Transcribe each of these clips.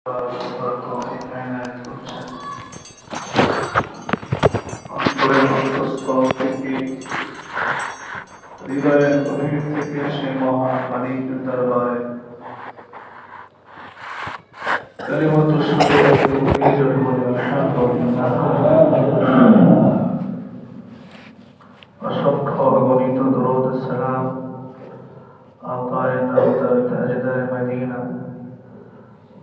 হৃদয়ের গভীর থেকে সেই মহান মালিকের দরবারে কালিমাতুশ শুকরিয়া দিয়ে জোরে বলি আলহামদুলিল্লাহ। অসংখ্য অগণিত দরুদ সালাম আতায়ে নামদার তাজদার মদিনা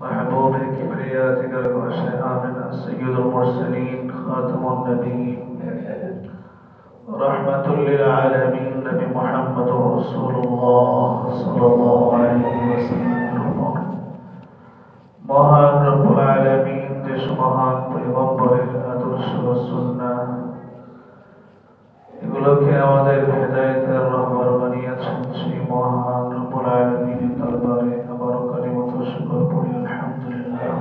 محبوب किबरिया जिगर गोशे आमिना सय्यदुल मुरसलीन खातमुन नबीयीन रहमतुल लिल आलमीन नबी मुहम्मदुर रसूलुल्लाह सल्लल्लाहु अलैहि वसल्लम। महान रब्बुल आलमीन देश महान पैगम्बरेर आदर्श व सुन्नाह এগুলোকে আমাদের হেদায়েতের রহবার বানিয়েছেন সেই মহান রব্বুল আলামিনের দরবারে আবারও কালিমাতুশ শুকর পড়ি আলহামদুলিল্লাহ।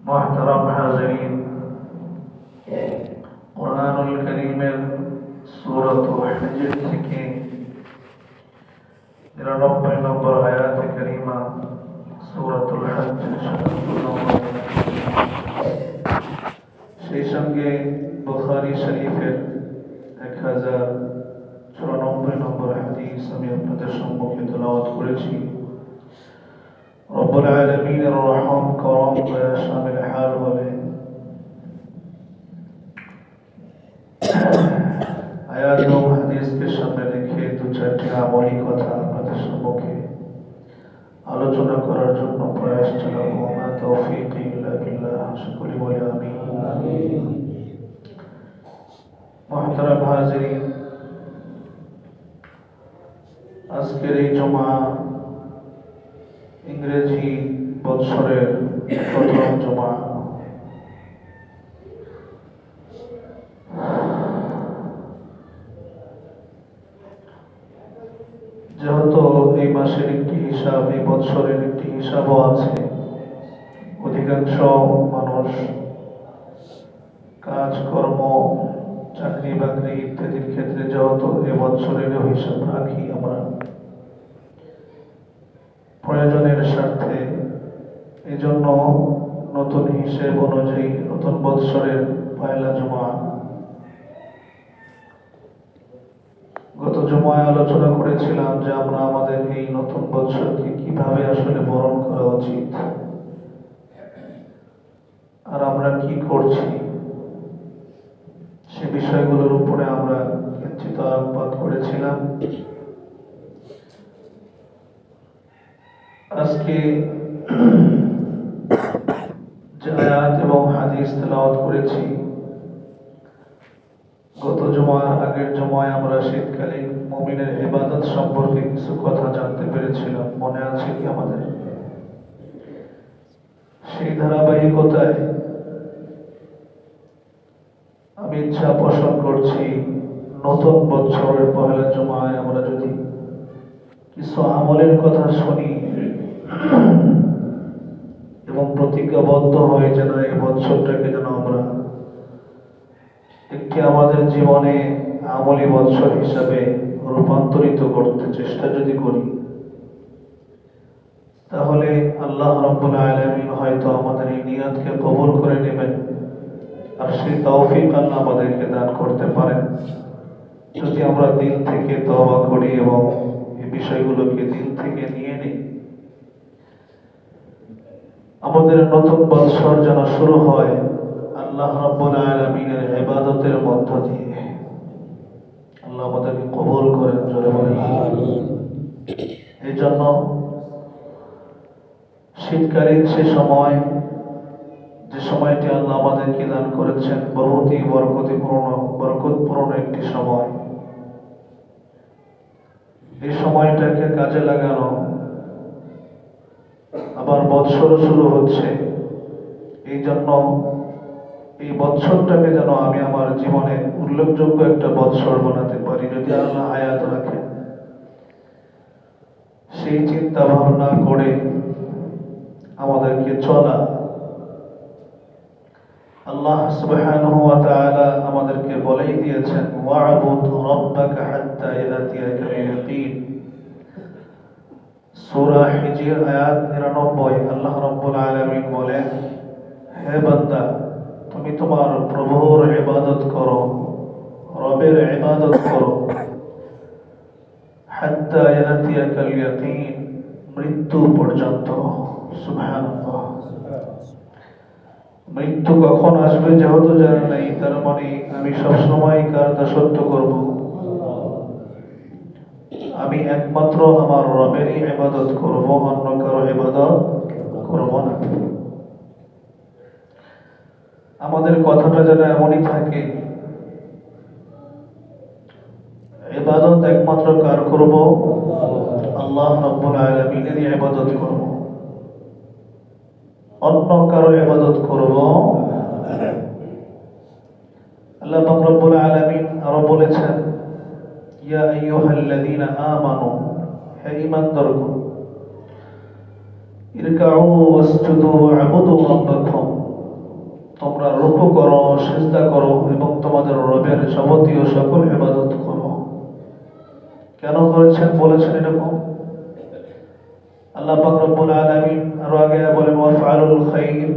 মুহতারাম হাজিরিন, কুরআনুল কারীমের সূরাতুল হিজর থেকে ৯৯ নম্বর আয়াতে কারীমা সূরাতুল হজ্জ সেই সঙ্গে বুখারী শরীফের 1094 নম্বর হাদিস আমি আপনাদের সম্মুখে তেলাওয়াত করেছি। রব্বুল আলামিনের রহম করম দয়া শামিল হাল হলে আয়াত এবং হাদিসকে সামনে রেখে দু চারটি আমলি কথা আপনাদের সম্মুখে আলোচনা করার জন্য প্রয়াস চালাবো। মা তৌফিক ইল্লা বিল্লাহ, সকলে বলে আমিন। মুহতারাম হাজিরিন, আজকের এই জুমা ইংরেজি বৎসরের প্রথম জুমা। যেহেতু এই মাসের একটি হিসাব, এই বৎসরের একটি হিসাবও আছে, অধিকাংশ মানুষ কাজকর্ম চাকরি বাকরি ইত্যাদির ক্ষেত্রে যেহেতু এ বৎসরেরও হিসাব রাখি আমরা প্রয়োজনের স্বার্থে, এজন্য নতুন হিসেব অনুযায়ী নতুন বৎসরের পয়লা জুমা। গত জুমায় আলোচনা করেছিলাম যে আমরা আমাদের এই নতুন বৎসরকে কিভাবে আসলে বরণ করা উচিত আর আমরা কি করছি সে বিষয়গুলোর উপরে আমরা কিঞ্চিত আলোকপাত করেছিলাম। আজকে যে আয়াত এবং হাদিস তেলাওয়াত করেছি, গত জুমার আগের জুমায় আমরা শীতকালীন মুমিনের ইবাদত সম্পর্কে কিছু কথা জানতে পেরেছিলাম, মনে আছে কি আমাদের? সেই ধারাবাহিকতায় আমি ইচ্ছা পোষণ করছি নতুন বছরের পহেলা জুমায় আমরা যদি কিছু আমলের কথা শুনি এবং প্রতিজ্ঞাবদ্ধ হয়ে যেন এই বছরটাকে যেন আমরা একটি আমাদের জীবনে আমলি বৎসর হিসাবে রূপান্তরিত করতে চেষ্টা যদি করি, তাহলে আল্লাহ রাব্বুল আলামিন হয়তো আমাদের এই নিয়তকে কবুল করে নেবেন আর সেই তৌফিক আল্লাহ আমাদেরকে দান করতে পারেন যদি আমরা দিল থেকে তওবা করি এবং এই বিষয়গুলোকে দিল থেকে নিয়ে নিই। আমাদের নতুন বৎসর যেন শুরু হয় আল্লাহ রাব্বুল আলামিনের ইবাদতের মধ্য দিয়ে। আল্লাহ আমাদেরকে কবুল করেন, জোরে বলেন আমিন। এই জন্য শীতকালীন সে সময়, যে সময়টি আল্লাহ আমাদেরকে দান করেছেন বহুতই বরকতপূর্ণ একটি সময়, এই সময়টাকে কাজে লাগানো। আবার বৎসর শুরু হচ্ছে, এই জন্য এই বৎসরটাকে যেন আমি আমার জীবনে উল্লেখযোগ্য একটা বৎসর বানাতে পারি যদি আল্লাহ হায়াত রাখেন। সেই চিন্তা ভাবনা করে আমাদেরকে চলা। আল্লাহ সুবহানাহু ওয়া তাআলা আমাদেরকে বলেই দিয়েছেন, ওয়া'বুদ রাব্বাকা হাত্তা ইয়াতিয়াকাল ইয়াকিন। সূরা হিজর আয়াত 99 আল্লাহ রাব্বুল আলামিন বলেন, হে বান্দা, তুমি তোমার প্রভুর ইবাদত করো, রবের ইবাদত করো, হাত্তা ইয়াতিয়াকাল ইয়াকিন, মৃত্যু পর্যন্ত। সুবহানাল্লাহ। মৃত্যু কখন আসবে যেহেতু জানা নাই, তার মানে আমি সবসময় কার দাসত্ব করব? আমি একমাত্র আমার রবেরই ইবাদত করব, অন্য কারো ইবাদত করব না। আমাদের কথাটা যেন এমনই থাকে, ইবাদত একমাত্র কার করব? আল্লাহ রাব্বুল আলামিনের ইবাদত করব, অন্য কারো ইবাদত করব। আল্লাহ পাক রব্বুল আলামিন আরো বলেছেন, ইয়া আইয়ুহাল্লাযীনা আমানু, হে ঈমানদারগণ, ইরকাউ ওয়াসজুদু ওয়া'বুদু রাব্বাকুম, তোমরা রুকু করো, সিজদা করো এবং তোমাদের রবের যাবতীয় সকল ইবাদত করো। কেন করেছেন বলেছেন এরকম? আল্লাহ পাক রব্বুল আলামিন আরো আগে বলেন, ওয়াফআলুল খাইর,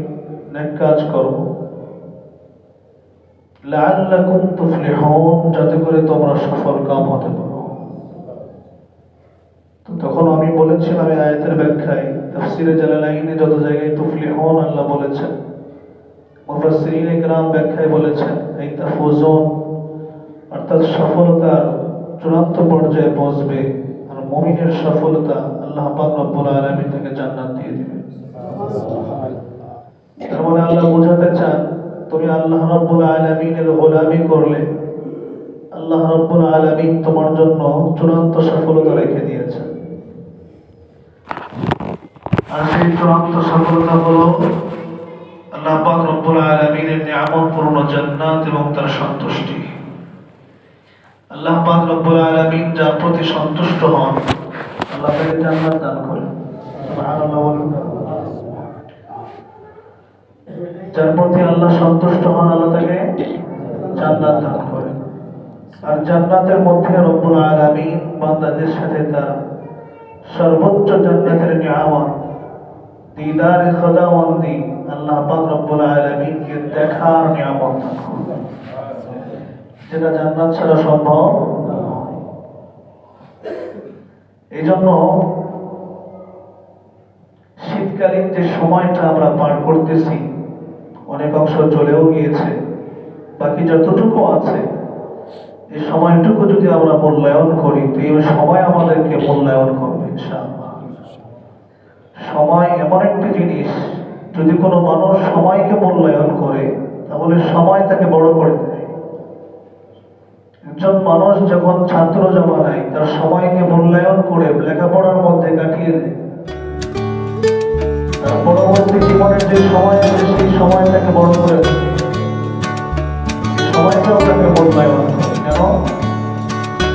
নেক কাজ করো, লাআল্লাকুম তুফলিহুন, যাতে করে তোমরা সফল কাম হতে পারো। তো তখন আমি বলেছিলাম এই আয়াতের ব্যাখ্যায়, তাফসীরে জালালাইনে যত জায়গায় তুফলিহুন আল্লাহ বলেছেন, মুফাসসিরিনে কেরাম ব্যাখ্যায় বলেছেন এই তাফুজুন অর্থাৎ সফলতার চূড়ান্ত পর্যায়ে পৌঁছবে, আর মুমিনের সফলতা আল্লাহ পাক রব্বুল আলামিন তাকে জান্নাত দিয়ে দিবে। তার মানে আল্লাহ বোঝাতে চান, তুমি আল্লাহ রাব্বুল আলামিনের গোলামি করলে আল্লাহ রাব্বুল আলামিন তোমার জন্য চূড়ান্ত সফলতা রেখে দিয়েছেন। আর সেই চূড়ান্ত সফলতা হলো আল্লাহ পাক রব্বুল আলামিনের নিয়ামতপূর্ণ জান্নাত এবং তার সন্তুষ্টি। আল্লাহ পাক রব্বুল আলামিন যার প্রতি সন্তুষ্ট হন, আল্লাহ তাকে জান্নাত দান করেন। সুবহানাল্লাহ। যার প্রতি আল্লাহ সন্তুষ্ট হন, আল্লাহ তাকে জান্নাত দান করেন। আর জান্নাতের মধ্যে রব্বুল আলামিন বান্দাদের সাথে তার সর্বোচ্চ জান্নাতের নিয়ামত দিদারে খোদাবন্দি, আল্লাহ পাক রব্বুল আলামিনকে দেখার নিয়ামত দান করেন, যেটা জান্নাত ছাড়া সম্ভব নয়। এই জন্য শীতকালীন যে সময়টা আমরা পার করতেছি, অনেক অংশ চলেও গিয়েছে, বাকি যতটুকু আছে এই সময়টুকু যদি আমরা মূল্যায়ন করি, তো এই সময় আমাদেরকে মূল্যায়ন করবে ইনশাআল্লাহ। সময় এমন একটি জিনিস, যদি কোনো মানুষ সময়কে মূল্যায়ন করে তাহলে সময় তাকে বড় করে দেয়। একজন মানুষ যখন ছাত্র জমানায় তার সময়কে মূল্যায়ন করে লেখাপড়ার মধ্যে কাটিয়ে দেয়, তার পরবর্তী জীবনের যে সময় আছে সেই সময় তাকে বড় করে দেয়, সময়টাও তাকে মূল্যায়ন করে। কেন?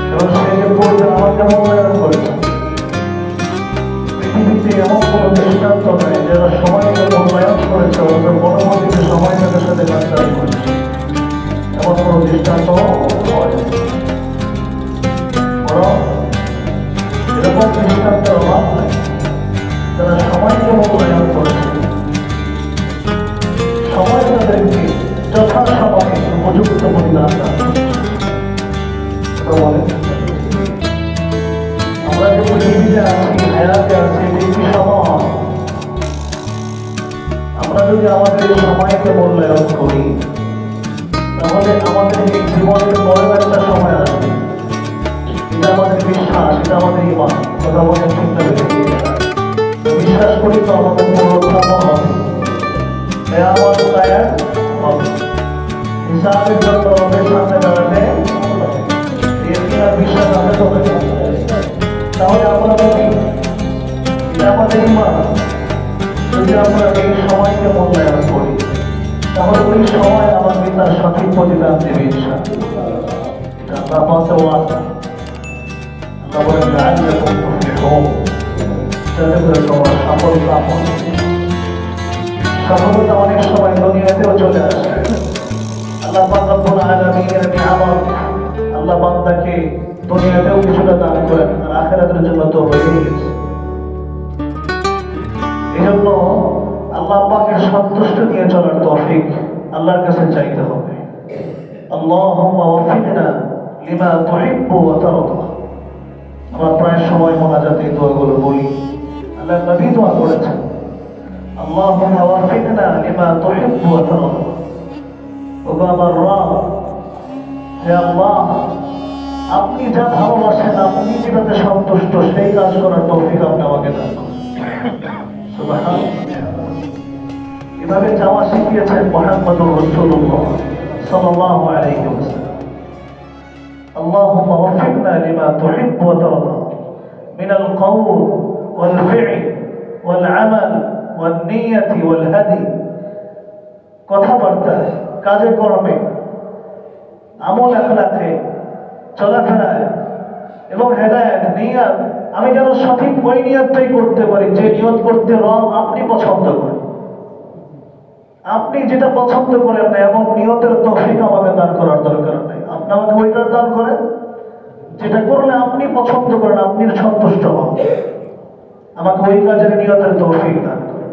কারণ সে যে পড়বে আমাকে মূল্যায়ন করেছে। পৃথিবীতে এমন কোনো দৃষ্টান্ত নেই যারা সময়কে মূল্যায়ন করেছে ওদের পরবর্তীতে সময় তাদের সাথে গাদ্দারি করেছে, এমন কোনো দৃষ্টান্ত হয়। বরং এরকম দৃষ্টান্তের অভাব নাই, যারা সময়কে মূল্যায়ন করেছে, সময় তাদেরকে যথাসময়ে উপযুক্ত পরিণাম দান করেছে। আমরা যে পৃথিবীতে আছি, হায়াতে আছি, এই সময় আমরা যদি আমাদের সময়কে মূল্যায়ন করি, তাহলে আমাদের এই জীবনের বড় একটা সময় আসবে। এটা আমাদের বিশ্বাস, এটা আমাদের ঈমান। কথা বলে চিন্তা করে বিশ্বাস করি তো আমাদের পুনরুত্থান হবে, কিয়ামত কায়েম হবে, হিসাবের জন্য আমাদের সামনে দাঁড়াতে বিশ্বাস আছে তো। তাহলে আমরা বলি এটা আমাদের ঈমান। যদি আমরা এই সময়কে মূল্যায়ন করি, তাহলে ওই সময় আমাকে তার সঠিক প্রতিদান দেবে ইনশাআল্লাহ। এটা আল্লাহ পাকের ওয়াদা। আল্লাহ বলেন, লাআল্লাকুম তুফলিহুন, যাতে করে তোমরা সফলতা পাবে। সফলতা অনেক সময় দুনিয়াতেও চলে আসে। আল্লাহ পাক রব্বুল আলামিনের নিয়ামত আল্লাহ বান্দাকে দুনিয়াতেও কিছুটা দান করেন, আর আখিরাতের জন্য তো হয়ে গেছে। জন্য আল্লাহ পাকের সন্তুষ্ট নিয়ে চলার তৌফিক আল্লাহর কাছে চাইতে হবে। আল্লাহুম্মা ওয়াফিকনা লিমা তুহিব্বু ওয়া তারদা। আমরা প্রায় সময় মোনাজাতে এই দোয়াগুলো বলি। আল্লাহর নবী দোয়া করেছেন, আল্লাহুম্মা ওয়াফিকনা লিমা তুহিব্বু ওয়া তারদা। ওগো আমার রব, হে আল্লাহ, আপনি যা ভালোবাসেন, আপনি যেটাতে সন্তুষ্ট সেই কাজ করার তৌফিক আপনি আমাকে দান করুন। সুবহানাল্লাহ। এভাবে চাওয়া শিখিয়েছেন মুহাম্মদুর রাসূলুল্লাহ সাল্লাল্লাহু আলাইহি ওয়াসাল্লাম। আল্লাহুম্মা ওয়াফিকনা লিমা তুহিব্বু ওয়া তারদা মিনাল কওল ওয়াল ফি'ল ওয়াল আমাল ওয়ান নিয়তি ওয়াল হাদি। কথাবার্তায়, কাজে কর্মে, আমল আখলাকে, চলাফেরায় এবং হেদায়েত, নিয়ত, আমি যেন সঠিক ওই নিয়তটাই করতে পারি যে নিয়ত করতে রব আপনি পছন্দ করেন। আপনি যেটা পছন্দ করেন না এমন নিয়তের তৌফিক আমাকে দান করার দরকার নেই। আপনি আমাকে ওইটার দান করেন যেটা করলে আপনি পছন্দ করেন, আপনি সন্তুষ্ট হন। আমাকে ওই কাজের নিয়তের তৌফিক দান করেন।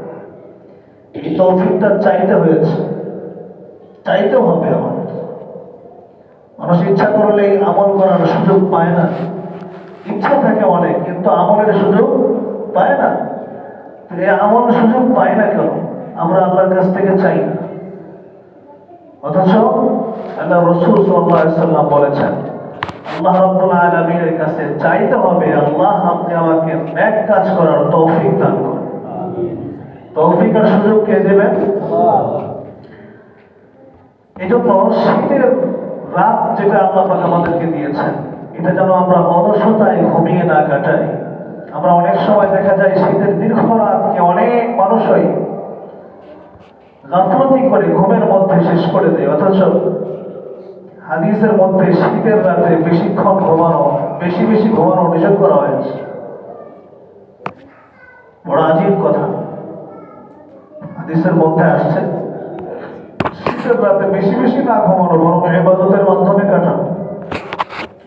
এই তৌফিকটা চাইতে হয়েছে, চাইতেও হবে আমাদের। মানুষ ইচ্ছা করলেই আমল করার সুযোগ পায় না। ইচ্ছা থাকে অনেক, কিন্তু আমলের সুযোগ পায় না। এই আমল সুযোগ পায় না কেন? আমরা আল্লাহর কাছ থেকে চাই না। অথচ আল্লাহ রাসূল সাল্লাল্লাহু আলাইহি ওয়াসাল্লাম বলেছেন, আল্লাহ রাব্বুল আলামিনের কাছে চাইতে হবে, আল্লাহ আপনি আমাকে নেক কাজ করার তৌফিক দান করুন। তৌফিক আর সুযোগ কে দেবেন? এই জন্য শীতের রাত যেটা আল্লাহ পাক আমাদেরকে দিয়েছেন, এটা যেন আমরা অলসতায় ঘুমিয়ে না কাটাই। আমরা অনেক সময় দেখা যায় শীতের দীর্ঘ রাতকে অনেক মানুষই গাফলতি করে ঘুমের মধ্যে শেষ করে দেয়। অথচ হাদিসের মধ্যে শীতের রাতে বেশিক্ষণ ঘুমানো, বেশি বেশি ঘুমানো নিষেধ করা হয়েছে। বড় আজীব কথা। হাদিসের মধ্যে আসছে শীতের রাতে বেশি বেশি না ঘুমানো, বরং ইবাদতের মাধ্যমে কাটানো।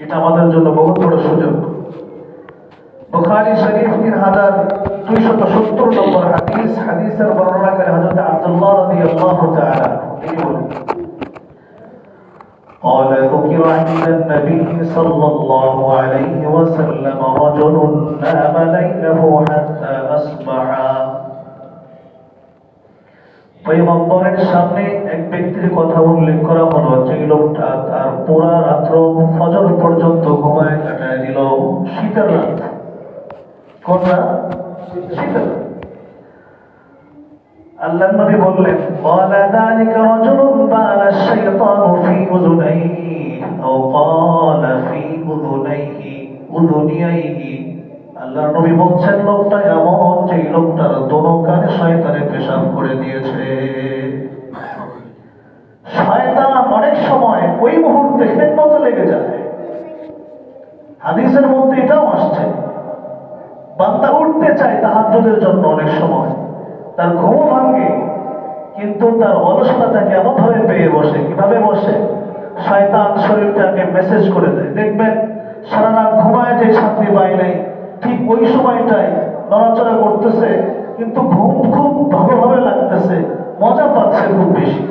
এটা আমাদের জন্য বহুত বড় সুযোগ। বুখারী শরীফ 3270 নম্বর হাদিস। হাদিসের বর্ণনাকারী হযরত আব্দুল্লাহ রাদিয়াল্লাহু তাআলা তিনি বলেন, قال ذكر عند النبي صلى الله عليه وسلم رجل نام ليله حتى أصبح। পয়গম্বরের সামনে এক ব্যক্তির কথা উল্লেখ করা হলো, যে লোকটা তার পুরা রাত্র ফজর পর্যন্ত ঘুমায় কাটায় দিল। শীতের রাত। কোন রাত? শীতের রাত। আল্লাহর নবী বললেন, قال ذلك رجل بال الشيطان في أذنيه أو قال في أذنيه। আল্লাহর নবী বলছেন, লোকটা এমন যে লোকটার দোনো কানে শয়তানে পেশাব করে দিয়েছে। শয়তান অনেক সময় ওই মুহূর্তে খেদমতে লেগে যায়। হাদিসের মধ্যে এটাও আসছে, বান্দা উঠতে চায় তাহাজ্জুদের জন্য, অনেক সময় তার ঘুম ভাঙে, কিন্তু তার অলসতাটাকে এমন ভাবে পেয়ে বসে। কিভাবে বসে? শয়তান শরীরটাকে মেসেজ করে দেয়। দেখবেন সারা রাত ঘুমায় যে শান্তি পায় নাই, ঠিক ওই সময়টাই নড়াচড়া করতেছে, কিন্তু ঘুম খুব ভালোভাবে লাগতেছে, মজা পাচ্ছে খুব বেশি।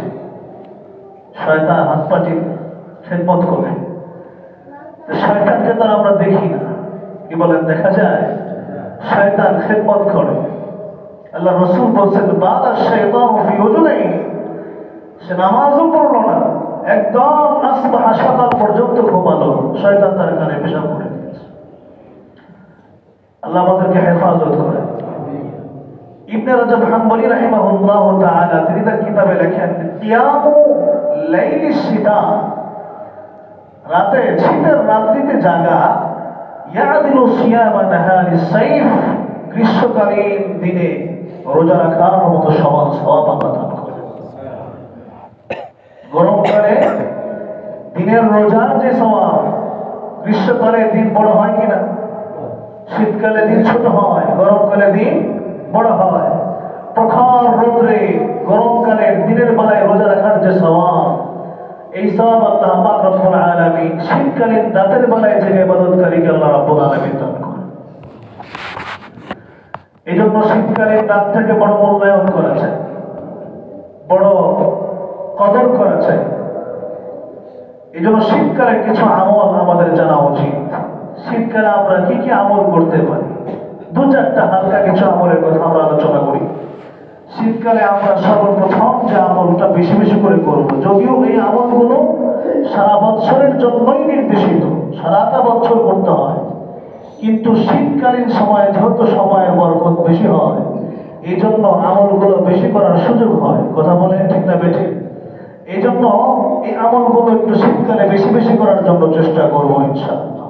শয়তান হাত পাটি খেদমত করে। শয়তানকে তো আমরা দেখি না, কি বলেন, দেখা যায়? শয়তান খেদমত করে। আল্লাহ রাসূল বলছেন, বালা শাইতানু ফি উযুনাইহি। সে নামাজও পড়লো না, একদম আসবাহ সকাল পর্যন্ত ঘুমালো, শয়তান তার কানে পেশাব করে দিয়েছে। আল্লাহ আমাদেরকে হেফাজত করে। ইবনে রাজব হাম্বলী রাহিমাহুল্লাহ তাআলা তিনি তার কিতাবে লেখেন, কিয়ামু লাইলিশ শিতা, রাতে শীতের রাত্রিতে জাগা, ইয়াদিলু সিয়ামা নাহারিস সাইফ, গ্রীষ্মকালীন দিনে রোজা রাখার মতো সমান সওয়াব আল্লাহ দান করে। গরমকালে দিনের রোজার যে সওয়াব, গ্রীষ্মকালে দিন বড় হয় কিনা? শীতকালে দিন ছোট হয়, গরমকালে দিন বড় হয়। প্রখর রৌদ্রে গরমকালে দিনের বেলায় রোজা রাখার যে সওয়াব, এই সওয়াব আল্লাহ পাক রব্বুল আলামিন শীতকালীন রাতের বেলায় যে ইবাদতকারীকে আল্লাহ রাব্বুল আলামিন দান করেন। এই জন্য শীতকালীন রাতটাকে বড় মূল্যায়ন করা যায়, বড় কদর করা যায়। এই জন্য শীতকালে কিছু আমল আমাদের জানা উচিত। শীতকালে আমরা কি কি আমল করতে পারি, দু চারটা হালকা কিছু আমলের কথা আমরা আলোচনা করি। শীতকালে আমরা সর্বপ্রথম যে আমলটা বেশি বেশি করে করব, যদিও এই আমলগুলো সারা বছরের জন্যই নির্দেশিত, সারাটা বছর করতে হয়, কিন্তু শীতকালীন সময়ে যেহেতু সময়ের বরকত বেশি হয়, এই জন্য আমলগুলো বেশি করার সুযোগ হয়। কথা বলেন ঠিক না বেঠিক? এই জন্য এই আমলগুলো একটু শীতকালে বেশি বেশি করার জন্য চেষ্টা করবো ইনশাআল্লাহ।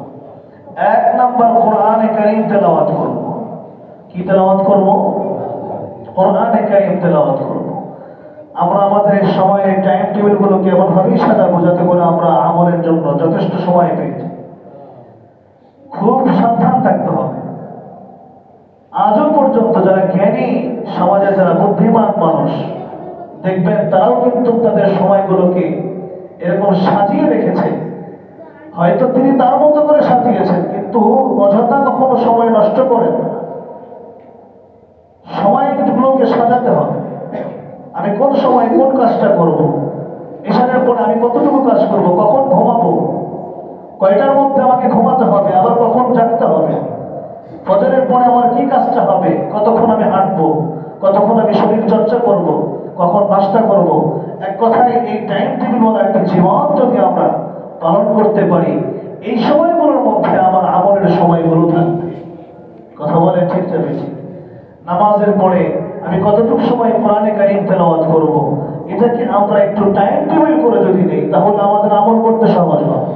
1 নাম্বার, কোরআনে কারীম তেলাওয়াত করব। কি তেলাওয়াত করব? কোরআনে কারীম তেলাওয়াত করব। আমরা আমাদের এই সময়ের টাইম টেবিল গুলোকে এমন ভাবেই সাজাবো যাতে করে আমরা আমলের জন্য যথেষ্ট সময় পেয়ে যাই। খুব সাবধান থাকতে হবে। আজও পর্যন্ত যারা জ্ঞানী, সমাজে যারা বুদ্ধিমান মানুষ, দেখবেন তারাও কিন্তু তাদের সময়গুলোকে এরকম সাজিয়ে রেখেছে। হয়তো তিনি তার মতো করে সাজিয়েছেন, কিন্তু অযথা কখনো সময় নষ্ট করেন না। সময়গুলোকে সাজাতে হবে। আমি কোন সময় কোন কাজটা করব, এশারের পরে আমি কতটুকু কাজ করব, কখন ঘুমাবো, কয়টার মধ্যে আমাকে ঘুমাতে হবে, আবার কখন জাগতে হবে, ফজরের পরে আমার কি কাজটা হবে, কতক্ষণ আমি হাঁটবো, কতক্ষণ আমি শরীর চর্চা করব, কখন নাস্তা করব। এক কথায় এই টাইম টেবিল বলা একটা জীবন যদি আমরা পালন করতে পারি, এই সময়গুলোর মধ্যে আমার আমলের সময়গুলো থাকবে। কথা বলে ঠিক যাবে ঠিক? নামাজের পরে আমি কতটুকু সময় কোরআনে কারীম তেলাওয়াত করব, এটাকে আমরা একটু টাইম টেবিল করে যদি নেই, তাহলে আমাদের আমল করতে সহজ হবে।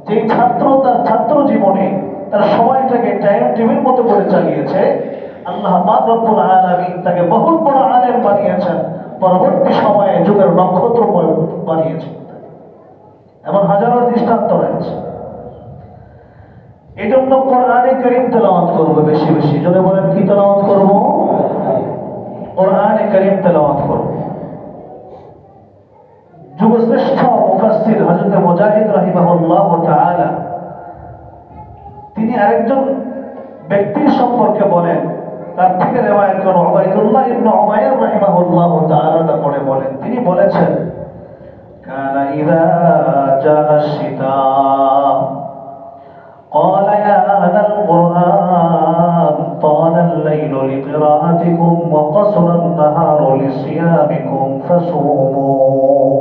যেই ছাত্র তার ছাত্র জীবনে তার সময়টাকে টাইম টেবিল মতো করে চালিয়েছে, আল্লাহ পাক রব্বুল আলামিন তাকে বহুত বড় আলেম বানিয়েছেন, পরবর্তী সময়ে যুগের নক্ষত্র বানিয়েছেন। এমন হাজারো দৃষ্টান্ত রয়েছে। এই জন্য কোরআনে কারীম তেলাওয়াত করব বেশি বেশি। যদি বলেন কি তেলাওয়াত করব? কোরআনে কারীম তেলাওয়াত করব। যুগশ্রেষ্ঠ মুফাসসির হযরত মুজাহিদ রাহিমাহুল্লাহ তাআলা তিনি আরেকজন ব্যক্তির সম্পর্কে বলেন, তার থেকে রিওয়ায়াত করেন উবাইদুল্লাহ ইবনে উমাইর রাহিমাহুল্লাহ তাআলা পড়ে বলেন, তিনি বলেছেন, কানা ইযা জাআ শিতা قال يا أهل القرآن طال الليل لقراءتكم وقصر النهار لصيامكم فصوموا।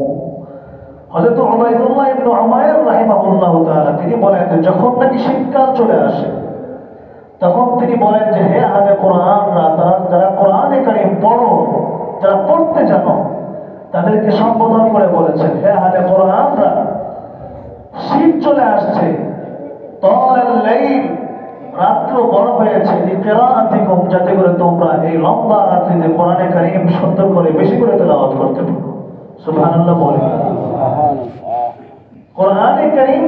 হযরত উবাইদুল্লাহ ইবনে উমাইর রাহিমাহুল্লাহ তাআলা তিনি বলেন, যখন নাকি শীতকাল চলে আসে তখন তিনি বলেন যে, হে আহলে কোরআনরা, যারা কোরআনে কারীম পড়ো, যারা পড়তে জানো, তাদেরকে সম্বোধন করে বলেছেন, হে আহলে কোরআনরা, শীত চলে আসছে, রাত্র বড় হয়েছে, লিকিরাআতিকুম, যাতে করে তোমরা এই লম্বা রাত্রিতে কোরআনে কারীম সুন্দর করে বেশি করে তেলাওয়াত করতে পারো। সুবহানাল্লাহ বলেন। কোরআনে কারীম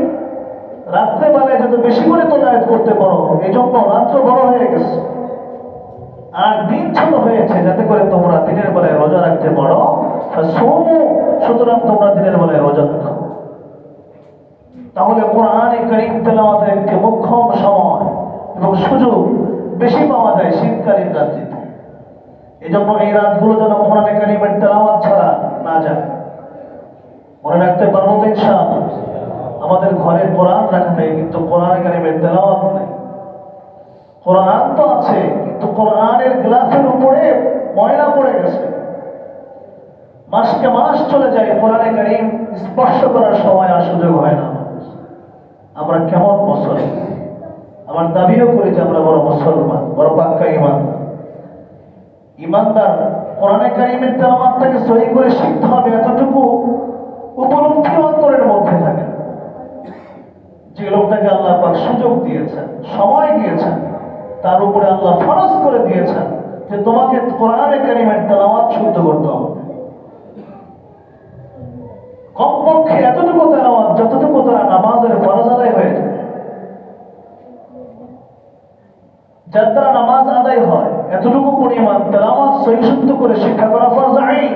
রাত্রে বেলায় যত বেশি করে তেলাওয়াত করতে পারো, এই জন্য রাত্র বড় হয়ে গেছে, আর দিন ছোট হয়েছে, যাতে করে তোমরা দিনের বেলায় রোজা রাখতে পারো। সুতরাং তোমরা দিনের বেলায় রোজা রাখো। তাহলে কোরআনে কারীম তেলাওয়াতের একটি মোক্ষম সময় এবং সুযোগ বেশি পাওয়া যায় শীতকালীন রাত্রিতে। এই জন্য এই রাতগুলো যেন কোরআনে কারীমের তেলাওয়াত ছাড়া না যায়। মনে রাখতে পারবো তো ইনশাআল্লাহ? আমাদের ঘরে কোরআন রাখা নেই, কিন্তু কোরআনে কারীমের তেলাওয়াত নেই। কোরআন তো আছে, কিন্তু কোরআনের গ্লাসের উপরে ময়লা পড়ে গেছে। মাসকে মাস চলে যায়, কোরআনে কারীম স্পর্শ করার সময় আর সুযোগ হয় না। আমরা কেমন মুসলমান? আমার দাবিও করি যে আমরা বড় মুসলমান, বড় পাক্কা ইমানদার। ইমানদার কোরআনে কারীমের তেলাওয়াতটাকে সহি করে শিখতে হবে, এতটুকু উপলব্ধি অন্তরের মধ্যে থাকে। যে লোকটাকে আল্লাহ পাক সুযোগ দিয়েছেন, সময় দিয়েছেন, তার উপরে আল্লাহ ফরজ করে দিয়েছেন যে তোমাকে কোরআনে কারীমের তেলাওয়াত শুদ্ধ করতে হবে। কমপক্ষে এতটুকু তেলাওয়াত যতটুকু তারা নামাজের ফরজ আদায় হয়ে যায়, যার দ্বারা নামাজ আদায় হয়, এতটুকু পরিমাণ তেলাওয়াত সহি শুদ্ধ করে শিক্ষা করা ফরজ আইন।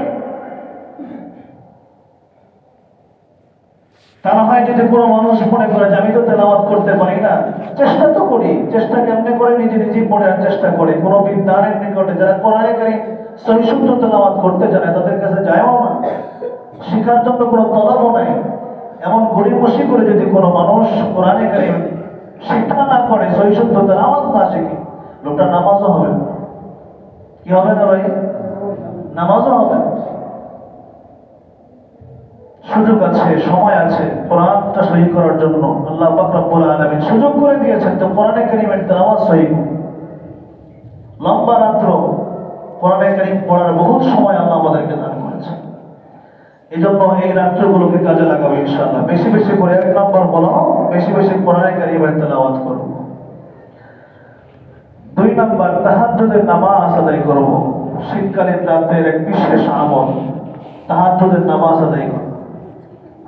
তা না হয় যদি কোনো মানুষ মনে করে যে আমি তো তেলাওয়াত করতে পারি না, চেষ্টা তো করি। চেষ্টা কেমনে করে? নিজে নিজেই পড়ার চেষ্টা করে। কোনো বিদ্যানের নিকটে যারা কোরআনে কারীম সহি শুদ্ধ তেলাওয়াত করতে জানে তাদের কাছে যায়ও না, শেখার জন্য কোনো তলবও নাই। এমন গরিবসি করে যদি কোনো মানুষ কোরআনে কারীম শিক্ষা না করে, সহি শুদ্ধ তেলাওয়াত না শিখে, লোকটা নামাজও হবে না। কি হবে না ভাই? নামাজও হবে না। সুযোগ আছে, সময় আছে কোরআনটা সহি করার জন্য। আল্লাহ পাক রব্বুল আলামিন সুযোগ করে দিয়েছেন, তো কোরআনে কারীমের তেলাওয়াত সহি করুন। লম্বা রাত্র কোরআনে কারীম পড়ার বহুত সময় আল্লাহ আমাদেরকে দান করেছে। এই জন্য এই রাত্রগুলোকে কাজে লাগাবো ইনশাআল্লাহ। বেশি বেশি করে, 1 নম্বর হলো বেশি বেশি কোরআনে কারীমের তেলাওয়াত করব। 2 নম্বর তাহাজ্জুদের নামাজ আদায় করব। শীতকালীন রাতের এক বিশেষ আমল তাহাজ্জুদের নামাজ আদায় করব।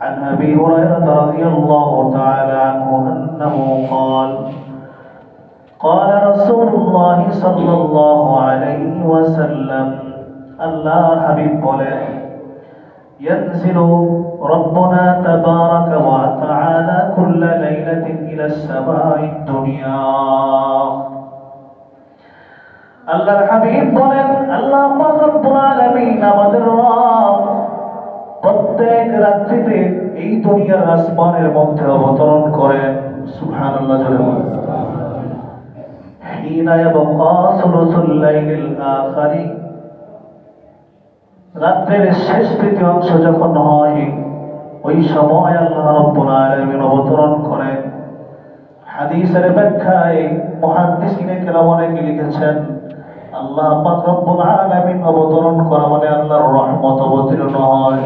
عن أبي هريرة رضي الله تعالى عنه أنه قال قال رسول الله صلى الله عليه وسلم الله حبيب قوله ينزل ربنا تبارك وتعالى كل ليلة إلى السماء الدنيا الله حبيب قوله الله পাক রব্বুল আলামিন আমাদের রব প্রত্যেক রাত্রিতে এই দুনিয়ার আসমানের মধ্যে অবতরণ করেন। সুবহানাল্লাহ জোরে বলেন। হিনা ইয়াবকা সুলুসুল লাইলিল আখিরি, রাত্রির শেষ তৃতীয় অংশ যখন হয়, ওই সময় আল্লাহ রাব্বুল আলামিন অবতরণ করেন। হাদিসের ব্যাখ্যায় মুহাদ্দিসিনে কেরাম অনেকে লিখেছেন, আল্লাহ পাক রব্বুল আলামিন অবতরণ করা মানে আল্লাহর রহমত অবতীর্ণ হয়।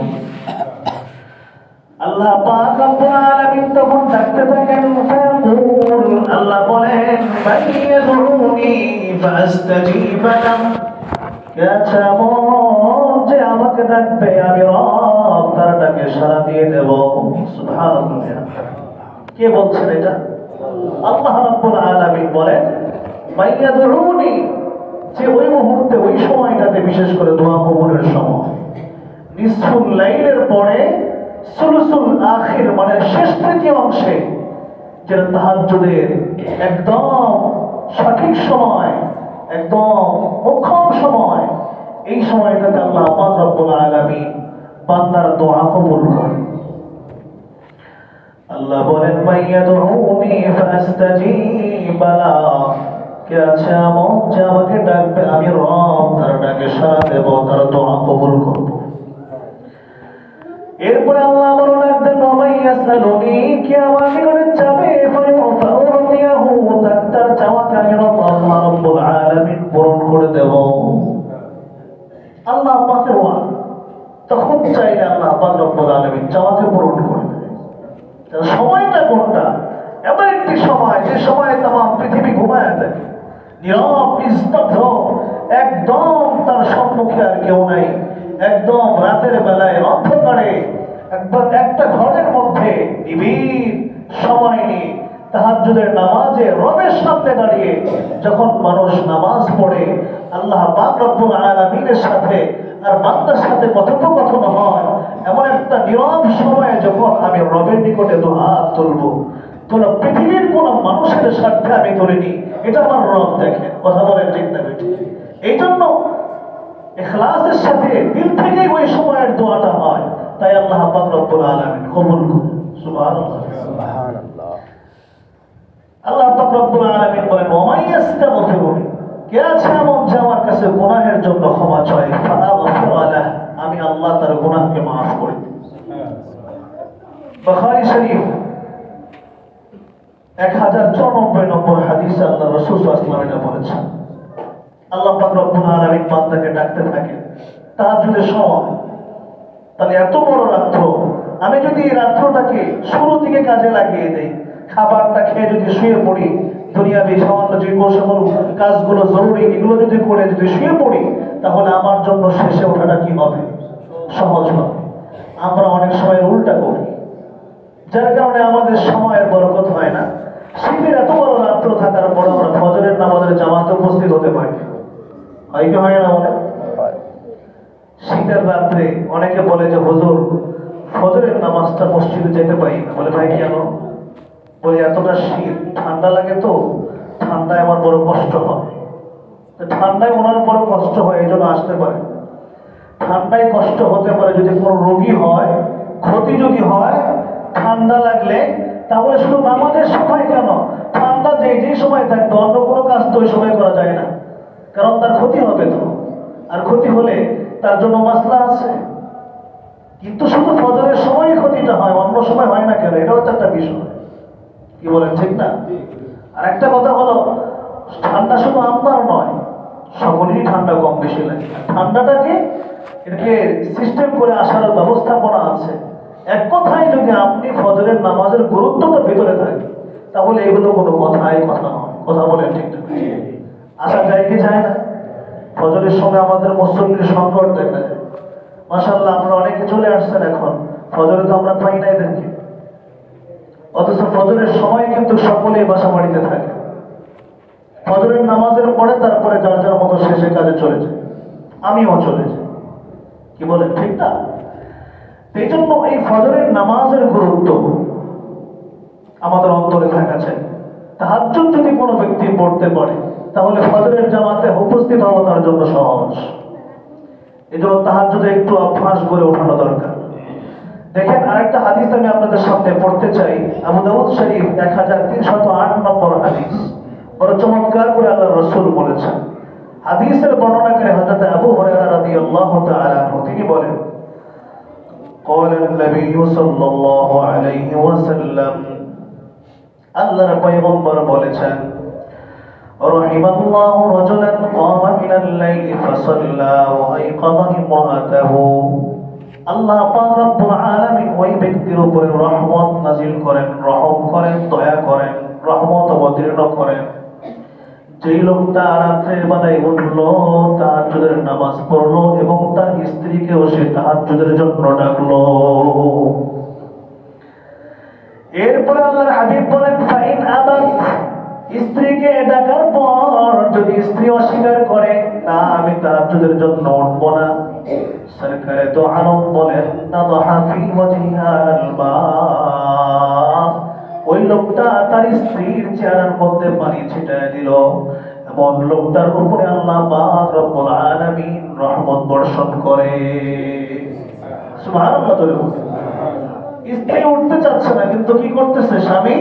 আল্লাহ পাক রব্বুল আলামিন তখন ডাকতে থাকেন, ফায়াকুল, আল্লাহ বলেন, ফায়াদউনি ফাআস্তাজিব লাহু, আচ্ছা মন যে আমাকে ডাকবে আমি রব তার ডাকে সাড়া দিয়ে দেব। সুবহানাল্লাহ। কে বলছেন এটা? আল্লাহ রাব্বুল আলামিন বলেন, ফায়াদউনি, যে ওই মুহূর্তে ওই সময়টাতে বিশেষ করে দোয়া কবুলের সময়, নিসফুল লাইলের পরে সুলুসুল আখির মানে শেষ তৃতীয় অংশে, যেটা তাহাজ্জুদের একদম সঠিক সময়, একদম মোক্ষম সময়, এই সময়টাতে আল্লাহ পাক রব্বুল আলামিন বান্দার দোয়া কবুল করেন। আল্লাহ বলেন, মাইয়াদউনি ফাআস্তাজিব লাহু, কে আছে এমন যে আমাকে ডাকবে আমি রব তার ডাকে সাড়া দেব, তার দোয়া কবুল করব। এরপরে আল্লাহ বলেন, একদিন মাইয়াসালুনি, কে আমার নিকটে চাবে, ফাউতিয়াহু, তার চাওয়াকে আমি আল্লাহ রাব্বুল আলামিন পূরণ করে দেব। আল্লাহ পাকের ওয়াদা, তখন চাইলে আল্লাহ পাক রব্বুল আলামিন চাওয়াকে পূরণ করে দেবে। সময়টা কোনটা? এমন একটি সময় যে সময় তাম পৃথিবী ঘুমায় থাকে, নীরব নিস্তব্ধ, একদম তার সম্মুখে আর কেউ নাই, একদম রাতের বেলায় অন্ধকারে একবার একটা ঘরের মধ্যে নিবিড় সময় নিয়ে তাহাজ্জুদের নামাজে রবের সামনে দাঁড়িয়ে যখন মানুষ নামাজ পড়ে, আল্লাহ পাক রব্বুল আলামিনের সাথে আর বান্দার সাথে কথোপকথন হয়, এমন একটা নীরব সময়ে যখন আমি রবের নিকটে দুহাত তুলবো, তোলা পৃথিবীর কোন মানুষের স্বার্থে আমি তুলিনি, এটা আমার রব দেখে। কথা বলেন ঠিক না বেঠিক? এই জন্য ইখলাসের সাথে দিল থেকে ওই সময়ের দোয়াটা হয়, তাই আল্লাহ পাক রব্বুল আলামিন কবুল করেন। সুবহানাল্লাহ, সুবহানাল্লাহ। আল্লাহ পাক রব্বুল আলামিন বলেন, ওয়ামাইয়াস্তাগফিরুনি, কে আছে এমন যে আমার কাছে গুনাহের জন্য ক্ষমা চায়, ফাআগফির লাহু, আমি আল্লাহ তার গুনাহকে মাফ করে দিই। বুখারী শরীফ 1094 নম্বর হাদিসে আল্লাহ রাসূল সাল্লাল্লাহু আলাইহি ওয়াসাল্লাম এটা বলেছেন। আল্লাহ পাক রব্বুল আলামিন বান্দাকে ডাকতে থাকেন তাহাজ্জুদের সময়। তাহলে এত বড় রাত্র, আমি যদি এই রাত্রটাকে শুরু থেকে কাজে লাগিয়ে দেই, খাবারটা খেয়ে যদি শুয়ে পড়ি, দুনিয়াবি সামান্য যে সকল কাজগুলো জরুরি এগুলো যদি করে যদি শুয়ে পড়ি, তাহলে আমার জন্য শেষে ওঠাটা কি হবে? সহজ হবে। আমরা অনেক সময় উল্টা করি, যার কারণে আমাদের সময়ের বরকত হয় না। শীতের এত বড় রাত্র থাকার পর আমরা ফজরের নামাজের জামাতে উপস্থিত হতে পারি, হয় কি হয় না? বলে শীতের রাত্রে অনেকে বলে যে হুজুর ফজরের নামাজটা মসজিদে যেতে পারি না। বলে ভাই কেন? বলে এতটা শীত, ঠান্ডা লাগে তো, ঠান্ডায় আমার বড় কষ্ট হয়। ঠান্ডায় ওনার বড় কষ্ট হয়, এই জন্য আসতে পারে। ঠান্ডায় কষ্ট হতে পারে যদি কোনো রোগী হয়, ক্ষতি যদি হয়, ঠান্ডা লাগলে, তাহলে শুধু নামাজের সময় কেন, ঠান্ডা যেই সময় থাকবে অন্য কোনো কাজ তো ওই সময় করা যায় না, কারণ তার ক্ষতি হবে তো, আর ক্ষতি হলে তার জন্য মাসলা আছে। কিন্তু শুধু ফজরের সময় ক্ষতিটা হয়, অন্য সময় হয় না কেন? এটাও তো একটা বিষয়। কি বলেন, ঠিক না? আর একটা কথা হলো, ঠান্ডা শুধু আমার নয়, সকলেরই ঠান্ডা কম বেশি লাগে। ঠান্ডাটাকে এটাকে সিস্টেম করে আসার ব্যবস্থাপনা আছে। এক কথায় যদি আপনি ফজরের নামাজের গুরুত্বটা ভেতরে থাকে, তাহলে এগুলো কোনো কথা নয়। কথা বলেন, ঠিক না? আসা যায় কি যায় না? ফজরের সময় আমাদের মুসল্লির সংকট দেখা যায়। মাশাআল্লাহ, আমরা অনেকে চলে আসছেন এখন, ফজরে তো আমরা পাই না এদেরকে। অথচ ফজরের সময় কিন্তু সকলেই বাসা বাড়িতে থাকে। ফজরের নামাজের পরে তারপরে যার যার মতো শেষে কাজে চলে যায়, আমিও চলে যাই। কি বলেন, ঠিক না? এই জন্য এই ফজরের নামাজের গুরুত্ব আমাদের অন্তরে থাকা চাই। তাহাজ্জুদ যদি কোনো ব্যক্তি পড়তে পারে, তাহলে ফজরের জামাতে উপস্থিত হওয়া তার জন্য সহজ। এই জন্য তাহাজ্জুদে একটু অভ্যাস করে ওঠানো দরকার। দেখেন, আরেকটা হাদিস আমি আপনাদের সামনে পড়তে চাই। আবু দাউদ শরীফ 1308 নম্বর হাদিস। বড় চমৎকার করে আল্লাহর রাসূল বলেছেন। হাদিসের বর্ণনাকারী হযরত আবু হুরায়রা রাদিয়াল্লাহু তাআলা আনহু, তিনি বলেন, قال النبي صلى الله عليه وسلم, আল্লাহর পয়গম্বর বলেছেন, رحم الله رجلا قام من الليل فصلى وأيقظ امرأته. আল্লাহ পাক রব্বুল আলামিন ওই ব্যক্তির উপরে রহমত নাজিল করেন, রহম করেন, দয়া করেন, রহমত অবতীর্ণ করেন, যেই লোকটা রাত্রের বেলায় উঠলো, তাহাজ্জুদের নামাজ পড়লো এবং তার স্ত্রীকেও সে তাহাজ্জুদের জন্য ডাকলো। এরপরে আল্লাহর হাবিব বলেন, ফাইন আবাদ, স্ত্রীকে ডাকার পর যদি স্ত্রী অস্বীকার করে, না আমি তাহাজ্জুদের জন্য উঠবো না, সরকারে তো আলম বলেন, নাদহা ফি ওয়াজহিহাল মা, ওই লোকটা তার স্ত্রীর চেহারার মধ্যে পানি ছিটায় দিল, এমন লোকটার উপরে আল্লাহ পাক রব্বুল আলামিন রহমত বর্ষণ করে। সুবহানাল্লাহ। স্ত্রী উঠতে চাচ্ছে না, কিন্তু কি করতেছে? স্বামী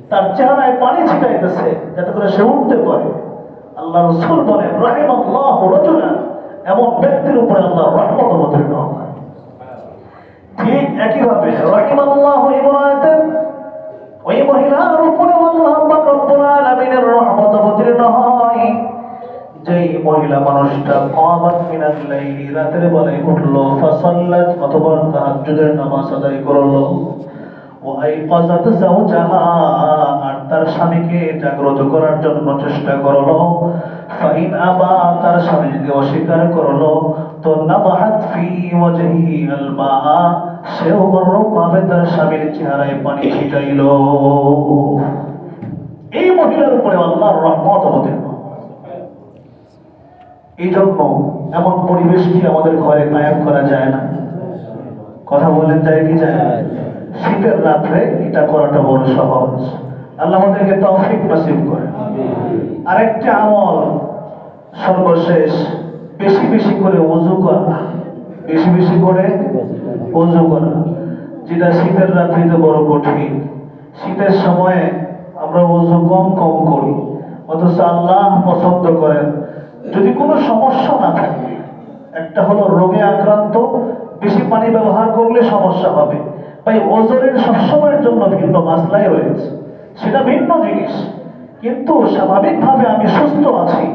তার চেহারায় পানি ছিটাইতেছে যাতে করে সে উঠতে পারে। আল্লাহ রাসূল বলেন, রাহিমাল্লাহু রাজুলান, এমন ব্যক্তির উপরে আল্লাহর রহমত অবতীর্ণ হয়। ঠিক একইভাবে রাহিমাল্লাহু ইমরাতান, ওই মহিলার উপরে আল্লাহ পাক রব্বুল আলামিনের রহমত অবতীর্ণ হয়, যেই মহিলা মানুষটা কামাত মিনাল লাইলি, রাতের বেলায় উঠলো, ফাসাল্লাত, অথবা তাহাজ্জুদের নামাজ আদায় করলো, ওয়াইকাযাত যাওজাহা, আর তার স্বামীকে জাগ্রত করার জন্য চেষ্টা করলো, ফাইন আবা, তার স্বামী যদি অস্বীকার করলো, তো নাদহাত ফি ওয়াজহি আল মা, সেও ভাবে তার স্বামীর চেহারায় পানি ছিটাইলো। এই মহিলার উপরে আল্লাহর রহমত অবতীর্ণ। এই জন্য এমন পরিবেশ কি আমাদের ঘরে কায়েম করা যায় না? কথা বলেন, যায় কি যায় না? শীতের রাত্রে এটা করাটা বড় সহজ। আল্লাহ আমাদেরকে তৌফিক নসিব করে। আরেকটা আমল সর্বশেষ, বেশি বেশি করে ওযু করা। বেশি বেশি করে ওযু করা, যেটা শীতের রাত্রিতে বড় কঠিন। শীতের সময়ে আমরা ওযু কম করি, অথচ আল্লাহ পছন্দ করেন যদি কোনো সমস্যা না থাকে। একটা হলো রোগে আক্রান্ত, বেশি পানি ব্যবহার করলে সমস্যা হবে। ভাই, ওজনের সবসময়ের জন্য ভিন্ন মাসলাই রয়েছে, সেটা ভিন্ন জিনিস। কিন্তু স্বাভাবিকভাবে আমি সুস্থ আছি,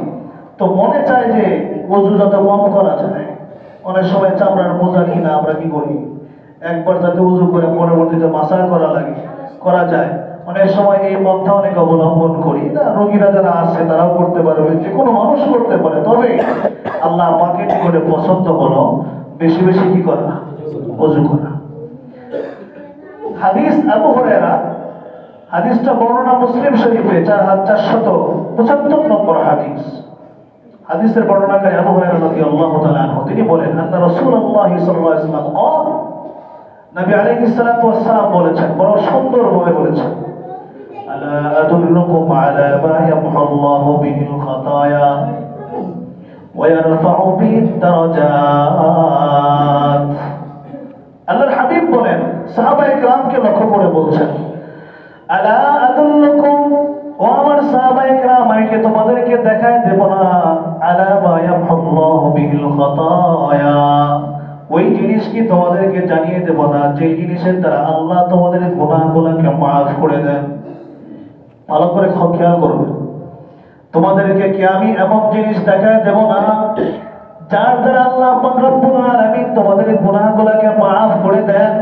তো মনে চায় যে ওযু যত কম করা যায়। অনেক সময় চামড়ার মোজা কিনা আমরা কি করি, একবার যাতে ওযু করে পরবর্তীতে মাসাজ করা যায়। অনেক সময় এই পন্থা অনেক অবলম্বন করি না, রোগীরা যারা আছে তারাও করতে পারবে, যে কোনো মানুষ করতে পারে। তবে আল্লাহ পাকের কি করে পছন্দ হলো বেশি বেশি কি করা, ওযু করা। হাদিস আবু হুরায়রা, হাদিসটা বর্ণনা মুসলিম শরীফে 4475 নম্বর হাদিস। হাদিসের বর্ণনাকারী আবু হুরায়রা রাদিয়াল্লাহু তাআলা আনহু, তিনি বলেন, আন্না রাসূলুল্লাহ সাল্লাল্লাহু আলাইহি ওয়াসাল্লাম, নবী আলাইহিস সালাতু ওয়াস সালাম বলেছেন, বড় সুন্দর ভাবে বলেছেন, আলা আদুল্লুকুম আলা মা ইয়ামহুল্লাহু বিহিল খাতায়া ওয়া ইয়ারফাউ বিহিদ দারাজাত। আল্লাহর হাবিব বলেন, সাহাবায়ে কেরামকে লক্ষ্য করে বলছেন, আলা আদুল্লুকুম, ও আমার সাহাবায়ে কেরাম, আমি কি তোমাদেরকে দেখায় দেব না, আলা মা ইয়ামহুল্লাহু বিহিল খাতায়া, ওই জিনিস কি তোমাদেরকে জানিয়ে দেব না যে জিনিসের দ্বারা আল্লাহ তোমাদের গুনাহগুলোকে মাফ করে দেন। ভালো করে খেয়াল করবে, তোমাদেরকে কি আমি এমন জিনিস দেখায় দেব না যার দ্বারা আল্লাহ পাক রব্বুল আলামিন তোমাদের গুনাহগুলোকে মাফ করে দেন।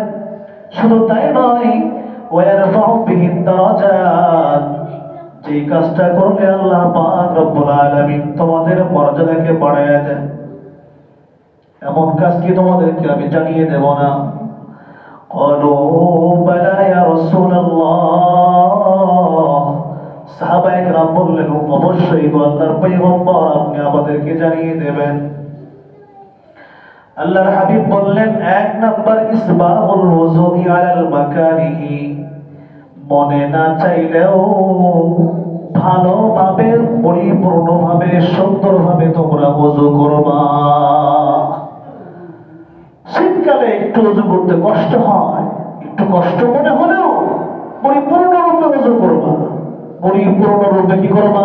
শুধু তাই নয়, ওয়া ইয়ারফাউ বিহি দারাজাত, যে কাজটা করলে আল্লাহ পাক রব্বুল আলামিন তোমাদের মর্যাদাকে বাড়ায় দেন, এমন কাজ কি তোমাদেরকে আমি জানিয়ে দেব না? ক্বালু বালা ইয়া রাসূলুল্লাহ, সাহাবায়ে কেরাম বললেন, অবশ্যই গো আল্লাহর পয়গম্বর, আপনি আমাদেরকে জানিয়ে দেবেন। আল্লাহর হাবিব বললেন, এক নাম্বার ইসবাহুল ওযুই আলাল মাকারিহি, মনে না চাইলেও ভালোভাবে, পরিপূর্ণভাবে, সুন্দরভাবে তোমরা ওযু করবা। শীতকালে একটু ওযু করতে কষ্ট হয়, একটু কষ্ট মনে হলেও পরিপূর্ণরূপে ওযু করবা। পরিপূর্ণরূপে কি করবা?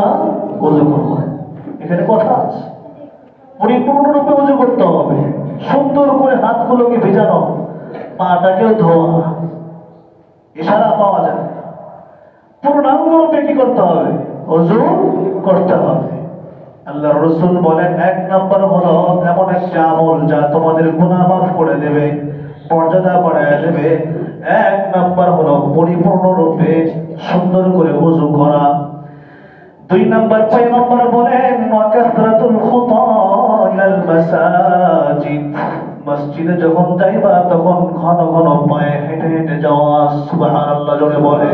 ওযু করবা। এখানে কথা আছে, পরিপূর্ণরূপে ওযু করতে হবে। সুন্দর করে হাতগুলোকে ভেজানো, পাটাকেও ধোয়া, ইশারা পাওয়া যায়। পূর্ণাঙ্গরূপে কি করতে হবে? ওযু করতে হবে। আল্লাহর রাসূল বলেন, এক নাম্বার হলো এমন একটা আমল যা তোমাদের গুনাহ মাফ করে দেবে, মর্যাদা বাড়ায় দেবে। এক নাম্বার হলো পরিপূর্ণরূপে সুন্দর করে ওযু করা। দুই নাম্বার পয়গম্বর বলেন, ওয়া কাসরাতুল খুতা ইলাল মাসাজিদ, মসজিদে যখন যাইবা তখন ঘন ঘন পায়ে হেঁটে হেঁটে যাওয়া। সুবহানাল্লাহ জোরে বলে।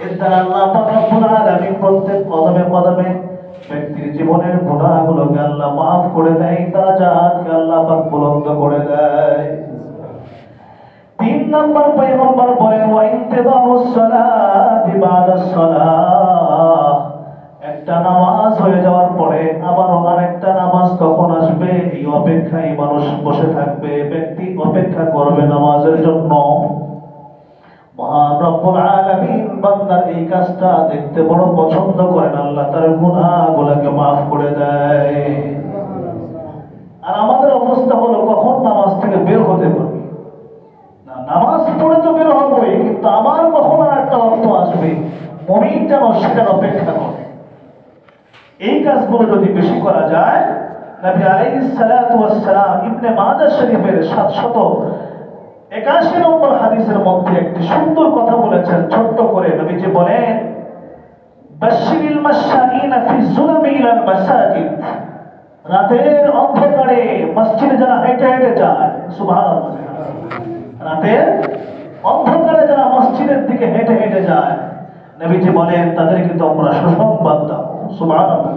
এর দ্বারা আল্লাহ পাক রব্বুল আলামিন প্রত্যেক কদমে কদমে ব্যক্তির জীবনের গুনাহগুলোকে আল্লাহ মাফ করে দেয়, দারাজাতকে আল্লাহ পাক বুলন্দ করে দেয়। তিন নাম্বার পয়গম্বর বলেন, ওয়া ইনতিযারুস সালাতি বাদাস সালাহ, একটা নামাজ হয়ে যাওয়ার পরে আবার আরেকটা নামাজ কখন আসবে এই অপেক্ষায় মানুষ বসে থাকবে, ব্যক্তি অপেক্ষা করবে নামাজের জন্য। মহান রব্বুল আলামিন বান্দার এই কাজটা দেখতে বড় পছন্দ করেন, আল্লাহ তার গুনাহগুলোকে মাফ করে দেয়। আর আমাদের অবস্থা হলো, কখন নামাজ থেকে বের হতে পারি না, নামাজ পড়ে তো বের হবই, কিন্তু আমার কখন আর একটা অর্থ আসবে, মুমিন যেন সেটার অপেক্ষা করে। এই কাজগুলো যদি বেশি করা যায়, নবী আলাইহিস সালাতু ওয়াস সালাম ইবনে মাজাহ শরীফের 781 নম্বর হাদিসের মধ্যে একটি সুন্দর কথা বলেছেন, ছোট্ট করে নবীজি বলেন, বাশশিরিল মাশাঈনা ফি যুলামি ইলাল মাসাজিদ, রাতের অন্ধকারে মসজিদে যারা হেঁটে হেঁটে যায়, সুবহানাল্লাহ, রাতের অন্ধকারে যারা মসজিদের দিকে হেঁটে হেঁটে যায়, নবীজি বলেন তাদেরকে তোমরা সুসংবাদ দাও। সুবহানাল্লাহ।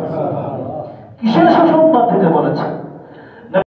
কিসের সুসংবাদ দিতে বলেছেন?